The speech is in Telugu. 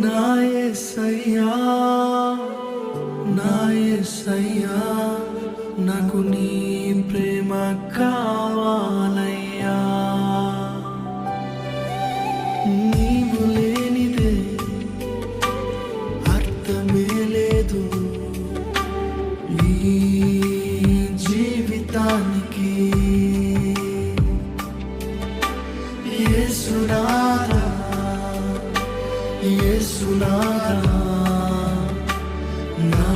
నా యేసయ్యా, నా యేసయ్యా, నాకు నీ ప్రేమ కావాలయ్యా. నీవు లేనిదే అర్థమే లేదు ఈ జీవితానికి. యేసునాథా, యేసునాథా, నా